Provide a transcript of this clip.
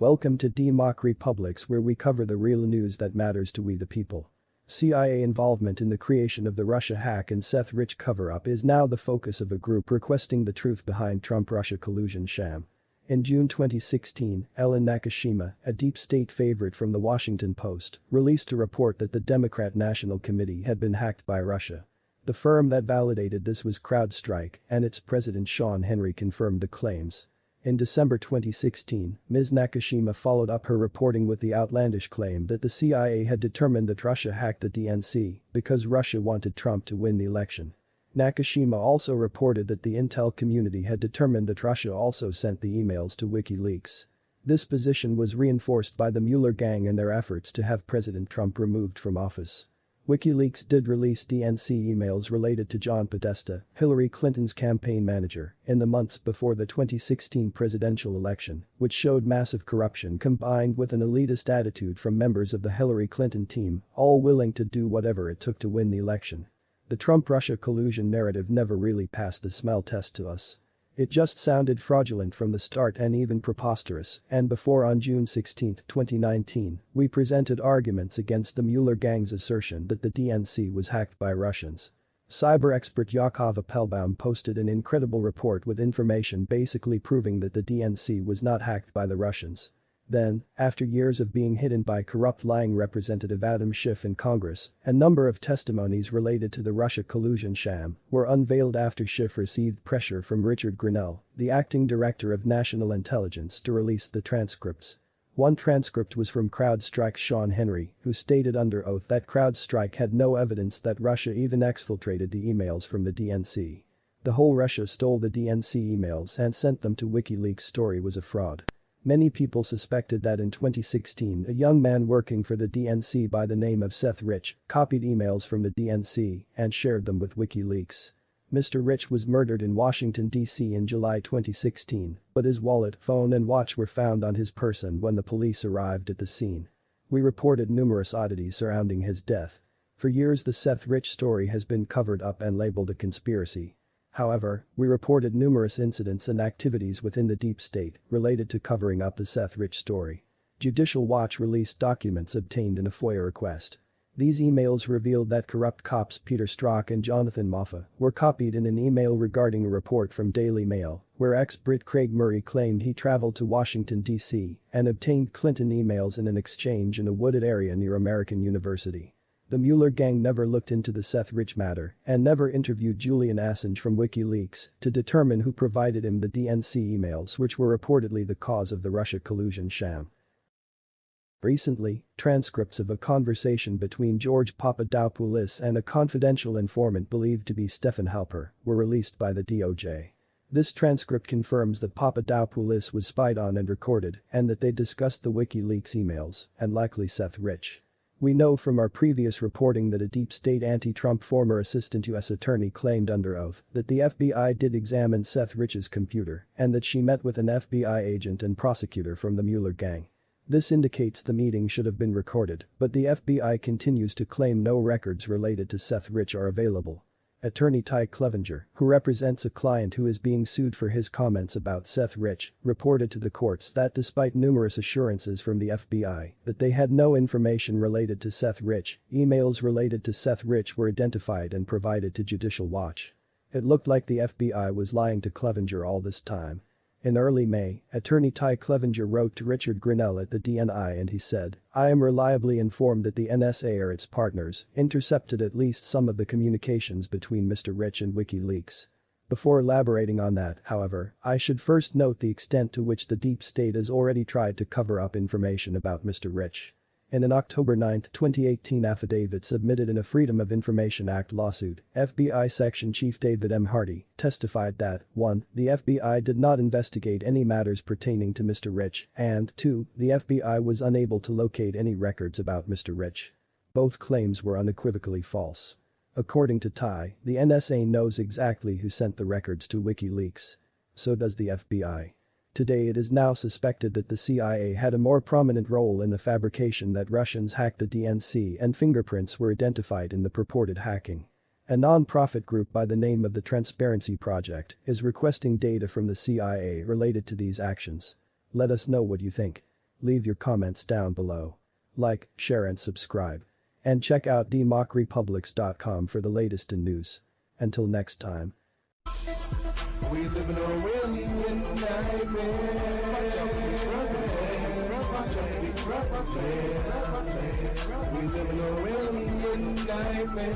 Welcome to DEMOCREPUBLIX, where we cover the real news that matters to we the people. CIA involvement in the creation of the Russia hack and Seth Rich cover-up is now the focus of a group requesting the truth behind Trump-Russia collusion sham. In June 2016, Ellen Nakashima, a deep state favorite from the Washington Post, released a report that the Democrat National Committee had been hacked by Russia. The firm that validated this was CrowdStrike, and its president Sean Henry confirmed the claims. In December 2016, Ms. Nakashima followed up her reporting with the outlandish claim that the CIA had determined that Russia hacked the DNC because Russia wanted Trump to win the election. Nakashima also reported that the intel community had determined that Russia also sent the emails to WikiLeaks. This position was reinforced by the Mueller gang and their efforts to have President Trump removed from office. WikiLeaks did release DNC emails related to John Podesta, Hillary Clinton's campaign manager, in the months before the 2016 presidential election, which showed massive corruption combined with an elitist attitude from members of the Hillary Clinton team, all willing to do whatever it took to win the election. The Trump-Russia collusion narrative never really passed the smell test to us. It just sounded fraudulent from the start and even preposterous, and before on June 16, 2019, we presented arguments against the Mueller gang's assertion that the DNC was hacked by Russians. Cyber expert Yakov Appelbaum posted an incredible report with information basically proving that the DNC was not hacked by the Russians. Then, after years of being hidden by corrupt lying Representative Adam Schiff in Congress, a number of testimonies related to the Russia collusion sham were unveiled after Schiff received pressure from Richard Grenell, the acting director of National Intelligence, to release the transcripts. One transcript was from CrowdStrike's Sean Henry, who stated under oath that CrowdStrike had no evidence that Russia even exfiltrated the emails from the DNC. The whole Russia stole the DNC emails and sent them to WikiLeaks story was a fraud. Many people suspected that in 2016 a young man working for the DNC by the name of Seth Rich copied emails from the DNC and shared them with WikiLeaks. Mr. Rich was murdered in Washington, D.C. in July 2016, but his wallet, phone and watch were found on his person when the police arrived at the scene. We reported numerous oddities surrounding his death. For years the Seth Rich story has been covered up and labeled a conspiracy. However, we reported numerous incidents and activities within the deep state related to covering up the Seth Rich story. Judicial Watch released documents obtained in a FOIA request. These emails revealed that corrupt cops Peter Strzok and Jonathan Moffat were copied in an email regarding a report from Daily Mail, where ex-Brit Craig Murray claimed he traveled to Washington, D.C. and obtained Clinton emails in an exchange in a wooded area near American University. The Mueller gang never looked into the Seth Rich matter and never interviewed Julian Assange from WikiLeaks to determine who provided him the DNC emails which were reportedly the cause of the Russia collusion sham. Recently, transcripts of a conversation between George Papadopoulos and a confidential informant believed to be Stephen Halper were released by the DOJ. This transcript confirms that Papadopoulos was spied on and recorded and that they discussed the WikiLeaks emails and likely Seth Rich. We know from our previous reporting that a deep state anti-Trump former assistant U.S. attorney claimed under oath that the FBI did examine Seth Rich's computer and that she met with an FBI agent and prosecutor from the Mueller gang. This indicates the meeting should have been recorded, but the FBI continues to claim no records related to Seth Rich are available. Attorney Ty Clevenger, who represents a client who is being sued for his comments about Seth Rich, reported to the courts that despite numerous assurances from the FBI that they had no information related to Seth Rich, emails related to Seth Rich were identified and provided to Judicial Watch. It looked like the FBI was lying to Clevenger all this time. In early May, attorney Ty Clevenger wrote to Richard Grenell at the DNI and he said, "I am reliably informed that the NSA or its partners intercepted at least some of the communications between Mr. Rich and WikiLeaks." Before elaborating on that, however, I should first note the extent to which the deep state has already tried to cover up information about Mr. Rich. In an October 9, 2018 affidavit submitted in a Freedom of Information Act lawsuit, FBI Section Chief David M. Hardy testified that 1. The FBI did not investigate any matters pertaining to Mr. Rich and 2. The FBI was unable to locate any records about Mr. Rich. Both claims were unequivocally false. According to Ty, the NSA knows exactly who sent the records to WikiLeaks. So does the FBI. Today it is now suspected that the CIA had a more prominent role in the fabrication that Russians hacked the DNC and fingerprints were identified in the purported hacking. A non-profit group by the name of the Transparency Project is requesting data from the CIA related to these actions. Let us know what you think. Leave your comments down below. Like, share and subscribe. And check out DEMOCREPUBLIX.com for the latest in news. Until next time. We live in a Orwellian nightmare. We live in a Orwellian nightmare.